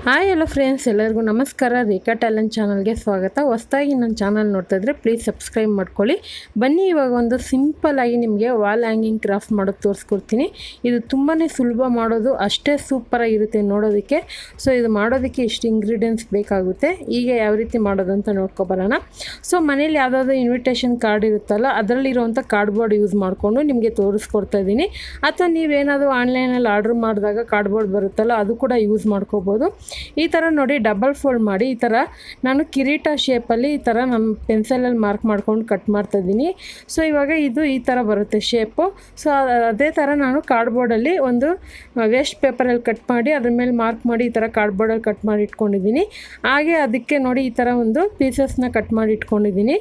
Hi hello friends, ಎಲ್ಲರಿಗೂ ನಮಸ್ಕಾರ. ರೇಖಾ talent ಚಾನಲ್ಗೆ ಸ್ವಾಗತ. ಹೊಸದಾಗಿ ನನ್ನ ಚಾನಲ್ ನೋಡ್ತಾ ಇದ್ದರೆ ಪ್ಲೀಸ್ ಸಬ್ಸ್ಕ್ರೈಬ್ ಮಾಡ್ಕೊಳ್ಳಿ. ಬನ್ನಿ, ಇವಾಗ ಒಂದು ಸಿಂಪಲ್ಲಾಗಿ ನಿಮಗೆ ವಾಲ್ ಹ್ಯಾಂಗಿಂಗ್ ಕ್ರಾಫ್ಟ್ ಮಾಡೋದು ತೋರಿಸ್ಕೊಡ್ತೀನಿ. ಇದು ತುಂಬಾ ಸುಲಭ ಮಾಡೋದು, ಅಷ್ಟೇ ಸೂಪರಾಗಿರುತ್ತೆ ನೋಡೋದಕ್ಕೆ. ಸೊ ಇದು ಮಾಡೋದಕ್ಕೆ ಇಷ್ಟು ಇಂಗ್ರೀಡಿಯೆಂಟ್ಸ್ ಬೇಕಾಗುತ್ತೆ. ಈಗ ಯಾವ ರೀತಿ ಮಾಡೋದು ಅಂತ ನೋಡ್ಕೊಬರೋಣ. ಸೊ ಮನೇಲಿ ಯಾವುದಾದ್ರೂ ಇನ್ವಿಟೇಷನ್ ಕಾರ್ಡ್ ಇರುತ್ತಲ್ಲ, ಅದರಲ್ಲಿರುವಂಥ ಕಾರ್ಡ್ಬೋರ್ಡ್ ಯೂಸ್ ಮಾಡಿಕೊಂಡು ನಿಮಗೆ ತೋರಿಸ್ಕೊಡ್ತಾ ಇದ್ದೀನಿ. ಅಥವಾ ನೀವೇನಾದರೂ ಆನ್ಲೈನಲ್ಲಿ ಆರ್ಡ್ರ್ ಮಾಡಿದಾಗ ಕಾರ್ಡ್ಬೋರ್ಡ್ ಬರುತ್ತಲ್ಲ, ಅದು ಕೂಡ ಯೂಸ್ ಮಾಡ್ಕೋಬೋದು. ಈ ಥರ ನೋಡಿ, ಡಬಲ್ ಫೋಲ್ಡ್ ಮಾಡಿ ಈ ಥರ ನಾನು ಕಿರೀಟ ಶೇಪಲ್ಲಿ ಈ ಥರ ನಾನು ಪೆನ್ಸಿಲಲ್ಲಿ ಮಾರ್ಕ್ ಮಾಡ್ಕೊಂಡು ಕಟ್ ಮಾಡ್ತಾಯಿದ್ದೀನಿ. ಸೊ ಇವಾಗ ಇದು ಈ ಥರ ಬರುತ್ತೆ ಶೇಪು. ಸೊ ಅದೇ ಥರ ನಾನು ಕಾರ್ಡ್ಬೋರ್ಡಲ್ಲಿ ಒಂದು ವೇಸ್ಟ್ ಪೇಪರಲ್ಲಿ ಕಟ್ ಮಾಡಿ ಅದ್ರ ಮೇಲೆ ಮಾರ್ಕ್ ಮಾಡಿ ಈ ಥರ ಕಾರ್ಡ್ಬೋರ್ಡಲ್ಲಿ ಕಟ್ ಮಾಡಿ ಇಟ್ಕೊಂಡಿದ್ದೀನಿ. ಹಾಗೆ ಅದಕ್ಕೆ ನೋಡಿ ಈ ಥರ ಒಂದು ಪೀಸಸ್ನ ಕಟ್ ಮಾಡಿ ಇಟ್ಕೊಂಡಿದ್ದೀನಿ.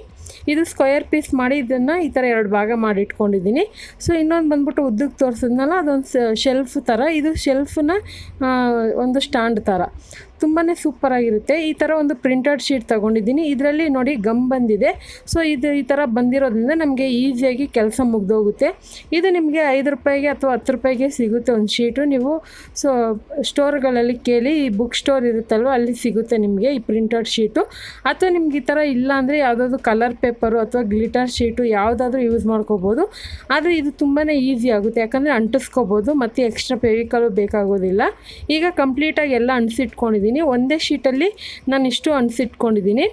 ಇದು ಸ್ಕ್ವೇರ್ ಪೀಸ್ ಮಾಡಿ ಇದನ್ನು ಈ ಥರ 2 ಭಾಗ ಮಾಡಿ ಇಟ್ಕೊಂಡಿದ್ದೀನಿ. ಸೊ ಇನ್ನೊಂದು ಬಂದ್ಬಿಟ್ಟು ಉದ್ದಕ್ಕೆ ತೋರಿಸಿದ್ನಲ್ಲ, ಅದೊಂದು ಶೆಲ್ಫ್ ಥರ. ಇದು ಶೆಲ್ಫನ್ನ ಒಂದು ಸ್ಟ್ಯಾಂಡ್ ಥರ ತುಂಬಾ ಸೂಪರಾಗಿರುತ್ತೆ. ಈ ಥರ ಒಂದು ಪ್ರಿಂಟೆಡ್ ಶೀಟ್ ತೊಗೊಂಡಿದ್ದೀನಿ. ಇದರಲ್ಲಿ ನೋಡಿ ಗಮ್ ಬಂದಿದೆ. ಸೊ ಇದು ಈ ಥರ ಬಂದಿರೋದ್ರಿಂದ ನಮಗೆ ಈಸಿಯಾಗಿ ಕೆಲಸ ಮುಗ್ದೋಗುತ್ತೆ. ಇದು ನಿಮಗೆ 5 ರೂಪಾಯಿಗೆ ಅಥವಾ 10 ರೂಪಾಯಿಗೆ ಸಿಗುತ್ತೆ ಒಂದು ಶೀಟು. ನೀವು ಸೊ ಸ್ಟೋರ್ಗಳಲ್ಲಿ ಕೇಳಿ, ಈ ಬುಕ್ ಸ್ಟೋರ್ ಇರುತ್ತಲ್ವ, ಅಲ್ಲಿ ಸಿಗುತ್ತೆ ನಿಮಗೆ ಈ ಪ್ರಿಂಟೆಡ್ ಶೀಟು. ಅಥವಾ ನಿಮ್ಗೆ ಈ ಥರ ಇಲ್ಲ ಅಂದರೆ ಯಾವುದಾದ್ರು ಕಲರ್ ಪೇಪರು ಅಥವಾ ಗ್ಲಿಟರ್ ಶೀಟು ಯಾವುದಾದ್ರೂ ಯೂಸ್ ಮಾಡ್ಕೋಬೋದು. ಆದರೆ ಇದು ತುಂಬಾ ಈಸಿ ಆಗುತ್ತೆ, ಯಾಕಂದರೆ ಅಂಟಿಸ್ಕೋಬೋದು ಮತ್ತು ಎಕ್ಸ್ಟ್ರಾ ಫೆವಿಕಲು ಬೇಕಾಗೋದಿಲ್ಲ. ಈಗ ಕಂಪ್ಲೀಟಾಗಿ ಎಲ್ಲ ಅಂಟಿಸಿಟ್ಕೊಂಡಿದ್ದೀನಿ. ಒಂದೇ ಶೀಟಲ್ಲಿ ನಾನು ಇಷ್ಟು ಅಂಟಿಸಿಟ್ಕೊಂಡಿದ್ದೀನಿ.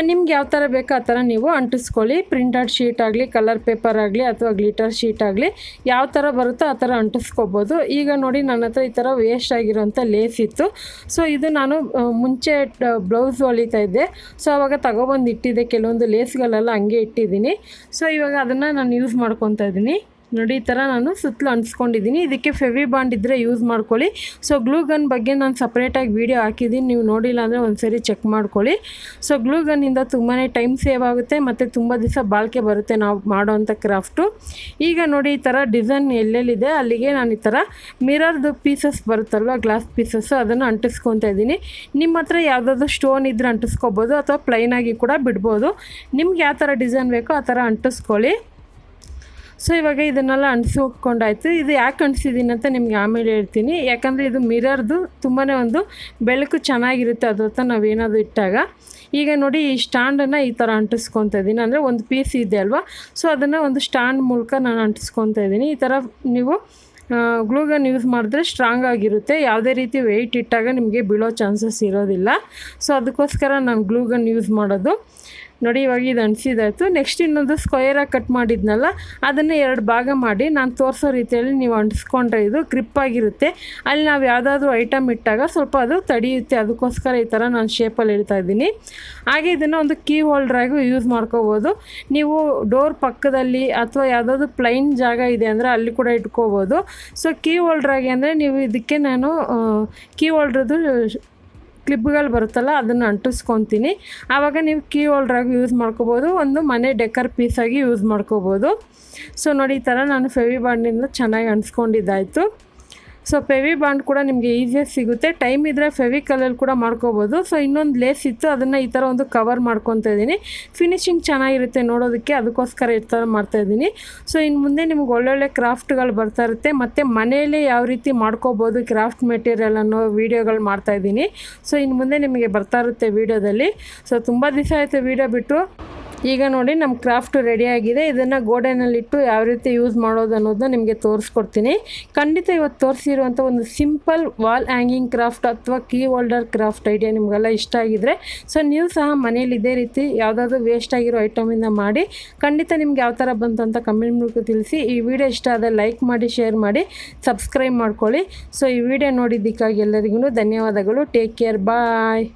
ನಿಮ್ಗೆ ಯಾವ ಥರ ಬೇಕೋ ಆ ಥರ ನೀವು ಅಂಟಿಸ್ಕೊಳ್ಳಿ. ಪ್ರಿಂಟೆಡ್ ಶೀಟ್ ಆಗಲಿ, ಕಲರ್ ಪೇಪರ್ ಆಗಲಿ, ಅಥವಾ ಗ್ಲಿಟರ್ ಶೀಟ್ ಆಗಲಿ, ಯಾವ ಥರ ಬರುತ್ತೋ ಆ ಥರ ಅಂಟಿಸ್ಕೋಬೋದು. ಈಗ ನೋಡಿ, ನನ್ನ ಹತ್ರ ಈ ಥರ ವೇಸ್ಟ್ ಆಗಿರೋಂಥ ಲೇಸ್ ಇತ್ತು. ಸೊ ಇದು ನಾನು ಮುಂಚೆ ಬ್ಲೌಸ್ ಹೊಲಿತಾ ಇದ್ದೆ. ಸೊ ಆವಾಗ ತಗೊಬಂದು ಇಟ್ಟಿದ್ದೆ. ಕೆಲವೊಂದು ಲೇಸ್ಗಳೆಲ್ಲ ಹಂಗೆ ಇಟ್ಟಿದ್ದೀನಿ. ಸೊ ಇವಾಗ ಅದನ್ನು ನಾನು ಯೂಸ್ ಮಾಡ್ಕೊತಾ ಇದ್ದೀನಿ. ನೋಡಿ, ಈ ಥರ ನಾನು ಸುತ್ತಲೂ ಅಂಟಿಸ್ಕೊಂಡಿದ್ದೀನಿ. ಇದಕ್ಕೆ ಫೆವಿ ಬಾಂಡ್ ಇದ್ದರೆ ಯೂಸ್ ಮಾಡ್ಕೊಳ್ಳಿ. ಸೊ ಗ್ಲೂ ಗನ್ ಬಗ್ಗೆ ನಾನು ಸಪ್ರೇಟಾಗಿ ವೀಡಿಯೋ ಹಾಕಿದ್ದೀನಿ, ನೀವು ನೋಡಿಲ್ಲ ಅಂದರೆ ಒಂದ್ಸರಿ ಚೆಕ್ ಮಾಡ್ಕೊಳ್ಳಿ. ಸೊ ಗ್ಲೂ ಗನ್ನಿಂದ ತುಂಬಾ ಟೈಮ್ ಸೇವ್ ಆಗುತ್ತೆ ಮತ್ತು ತುಂಬ ದಿವಸ ಬಾಳಿಕೆ ಬರುತ್ತೆ ನಾವು ಮಾಡೋವಂಥ ಕ್ರಾಫ್ಟು. ಈಗ ನೋಡಿ, ಈ ಥರ ಡಿಸೈನ್ ಎಲ್ಲೆಲ್ಲಿದೆ ಅಲ್ಲಿಗೆ ನಾನು ಈ ಥರ ಮಿರರ್ದು ಪೀಸಸ್ ಬರುತ್ತಲ್ವ, ಗ್ಲಾಸ್ ಪೀಸಸ್ಸು, ಅದನ್ನು ಅಂಟಿಸ್ಕೊತಾ ಇದ್ದೀನಿ. ನಿಮ್ಮ ಹತ್ರ ಯಾವುದಾದ್ರೂ ಸ್ಟೋನ್ ಇದ್ದರೆ ಅಂಟಿಸ್ಕೋಬೋದು, ಅಥವಾ ಪ್ಲೈನಾಗಿ ಕೂಡ ಬಿಡ್ಬೋದು. ನಿಮ್ಗೆ ಯಾವ ಥರ ಡಿಸೈನ್ ಬೇಕೋ ಆ ಥರ ಅಂಟಿಸ್ಕೊಳ್ಳಿ. ಸೊ ಇವಾಗ ಇದನ್ನೆಲ್ಲ ಅಂಟಿಸ್ಕೊಂಡಾಯ್ತು. ಇದು ಯಾಕೆ ಅಂಟಿಸಿದ್ದೀನಿ ಅಂತ ನಿಮ್ಗೆ ಆಮೇಲೆ ಹೇಳ್ತೀನಿ. ಯಾಕಂದರೆ ಇದು ಮಿರರ್ದು ತುಂಬಾ ಒಂದು ಬೆಳಕು ಚೆನ್ನಾಗಿರುತ್ತೆ ಅದ್ರ ಹತ್ರ ನಾವೇನಾದರೂ ಇಟ್ಟಾಗ. ಈಗ ನೋಡಿ, ಈ ಸ್ಟ್ಯಾಂಡನ್ನು ಈ ಥರ ಅಂಟಿಸ್ಕೊತಾ ಇದ್ದೀನಿ. ಅಂದರೆ ಒಂದು ಪೀಸ್ ಇದೆ ಅಲ್ವಾ, ಸೊ ಅದನ್ನು ಒಂದು ಸ್ಟ್ಯಾಂಡ್ ಮೂಲಕ ನಾನು ಅಂಟಿಸ್ಕೊತಾ ಇದ್ದೀನಿ. ಈ ಥರ ನೀವು ಗ್ಲೂಗನ್ ಯೂಸ್ ಮಾಡಿದ್ರೆ ಸ್ಟ್ರಾಂಗ್ ಆಗಿರುತ್ತೆ. ಯಾವುದೇ ರೀತಿ ವೆಯ್ಟ್ ಇಟ್ಟಾಗ ನಿಮಗೆ ಬೀಳೋ ಚಾನ್ಸಸ್ ಇರೋದಿಲ್ಲ. ಸೊ ಅದಕ್ಕೋಸ್ಕರ ನಾನು ಗ್ಲೂಗನ್ ಯೂಸ್ ಮಾಡೋದು. ನೋಡಿ, ಇವಾಗ ಇದು ಅಂಟಿಸಿದಾಯಿತು. ನೆಕ್ಸ್ಟ್ ಇನ್ನೊಂದು ಸ್ಕ್ವೇರಾಗಿ ಕಟ್ ಮಾಡಿದ್ನಲ್ಲ, ಅದನ್ನು 2 ಭಾಗ ಮಾಡಿ ನಾನು ತೋರಿಸೋ ರೀತಿಯಲ್ಲಿ ನೀವು ಅಂಟಿಸ್ಕೊಂಡ್ರೆ ಇದು ಗ್ರಿಪ್ಪಾಗಿರುತ್ತೆ. ಅಲ್ಲಿ ನಾವು ಯಾವುದಾದ್ರೂ ಐಟಮ್ ಇಟ್ಟಾಗ ಸ್ವಲ್ಪ ಅದು ತಡೆಯುತ್ತೆ. ಅದಕ್ಕೋಸ್ಕರ ಈ ಥರ ನಾನು ಶೇಪಲ್ಲಿ ಇಡ್ತಾ ಇದ್ದೀನಿ. ಹಾಗೆ ಇದನ್ನು ಒಂದು ಕೀ ಹೋಲ್ಡ್ರಾಗೂ ಯೂಸ್ ಮಾಡ್ಕೋಬೋದು. ನೀವು ಡೋರ್ ಪಕ್ಕದಲ್ಲಿ ಅಥವಾ ಯಾವುದಾದ್ರೂ ಪ್ಲೈನ್ ಜಾಗ ಇದೆ ಅಂದರೆ ಅಲ್ಲಿ ಕೂಡ ಇಟ್ಕೋಬೋದು. ಸೊ ಕೀ ಹೋಲ್ಡ್ರಾಗಿ ಅಂದರೆ ನೀವು ಇದಕ್ಕೆ ನಾನು ಕೀ ಹೋಲ್ಡ್ರದ್ದು ಕ್ಲಿಪ್ಗಳು ಬರುತ್ತಲ್ಲ, ಅದನ್ನು ಅಂಟಿಸ್ಕೊತೀನಿ. ಆವಾಗ ನೀವು ಕೀ ಹೋಲ್ಡ್ರಾಗಿ ಯೂಸ್ ಮಾಡ್ಕೋಬೋದು, ಒಂದು ಮನೆ ಡೆಕರ್ ಪೀಸಾಗಿ ಯೂಸ್ ಮಾಡ್ಕೋಬೋದು. ಸೊ ನೋಡಿ, ಈ ಥರ ನಾನು ಫೆವಿ ಬಾಂಡಿಂದ ಚೆನ್ನಾಗಿ ಅಂಟಿಸ್ಕೊಂಡಿದ್ದಾಯಿತು. ಸೊ ಫೆವಿ ಬಾಂಡ್ ಕೂಡ ನಿಮಗೆ ಈಸಿಯಾಗಿ ಸಿಗುತ್ತೆ. ಟೈಮ್ ಇದ್ದರೆ ಫೆವಿಕಲಲ್ಲಿ ಕೂಡ ಮಾಡ್ಕೋಬೋದು. ಸೊ ಇನ್ನೊಂದು ಲೇಸ್ ಇತ್ತು, ಅದನ್ನು ಈ ಥರ ಒಂದು ಕವರ್ ಮಾಡ್ಕೊತಾ ಇದ್ದೀನಿ. ಫಿನಿಶಿಂಗ್ ಚೆನ್ನಾಗಿರುತ್ತೆ ನೋಡೋದಕ್ಕೆ, ಅದಕ್ಕೋಸ್ಕರ ಈ ಥರ ಮಾಡ್ತಾಯಿದ್ದೀನಿ. ಸೊ ಇನ್ನು ಮುಂದೆ ನಿಮ್ಗೆ ಒಳ್ಳೊಳ್ಳೆ ಕ್ರಾಫ್ಟ್ಗಳು ಬರ್ತಾ ಇರುತ್ತೆ. ಮತ್ತು ಮನೆಯಲ್ಲೇ ಯಾವ ರೀತಿ ಮಾಡ್ಕೋಬೋದು ಕ್ರಾಫ್ಟ್ ಮೆಟೀರಿಯಲ್ ಅನ್ನೋ ವೀಡಿಯೋಗಳು ಮಾಡ್ತಾಯಿದ್ದೀನಿ. ಸೊ ಇನ್ನು ಮುಂದೆ ನಿಮಗೆ ಬರ್ತಾ ಇರುತ್ತೆ ವೀಡಿಯೋದಲ್ಲಿ. ಸೊ ತುಂಬ ದಿವಸ ಆಯಿತು ವೀಡಿಯೋ ಬಿಟ್ಟು. ಈಗ ನೋಡಿ, ನಮ್ಮ ಕ್ರಾಫ್ಟ್ ರೆಡಿಯಾಗಿದೆ. ಇದನ್ನು ಗೋಡೆನಲ್ಲಿಟ್ಟು ಯಾವ ರೀತಿ ಯೂಸ್ ಮಾಡೋದು ಅನ್ನೋದನ್ನ ನಿಮಗೆ ತೋರಿಸ್ಕೊಡ್ತೀನಿ. ಖಂಡಿತ ಇವತ್ತು ತೋರಿಸಿರುವಂಥ ಒಂದು ಸಿಂಪಲ್ ವಾಲ್ ಹ್ಯಾಂಗಿಂಗ್ ಕ್ರಾಫ್ಟ್ ಅಥವಾ ಕೀ ಹೋಲ್ಡರ್ ಕ್ರಾಫ್ಟ್ ಐಡಿಯಾ ನಿಮಗೆಲ್ಲ ಇಷ್ಟ ಆಗಿದ್ರೆ, ಸೊ ನೀವು ಸಹ ಮನೇಲಿ ಇದೇ ರೀತಿ ಯಾವುದಾದ್ರೂ ವೇಸ್ಟ್ ಆಗಿರೋ ಐಟಮಿಂದ ಮಾಡಿ. ಖಂಡಿತ ನಿಮ್ಗೆ ಯಾವ ಥರ ಬಂತು ಅಂತ ಕಮೆಂಟ್ ಮೂಲಕ ತಿಳಿಸಿ. ಈ ವಿಡಿಯೋ ಇಷ್ಟ ಆದರೆ ಲೈಕ್ ಮಾಡಿ, ಶೇರ್ ಮಾಡಿ, ಸಬ್ಸ್ಕ್ರೈಬ್ ಮಾಡ್ಕೊಳ್ಳಿ. ಸೊ ಈ ವಿಡಿಯೋ ನೋಡಿದ್ದಕ್ಕಾಗಿ ಎಲ್ಲರಿಗೂ ಧನ್ಯವಾದಗಳು. ಟೇಕ್ ಕೇರ್, ಬಾಯ್.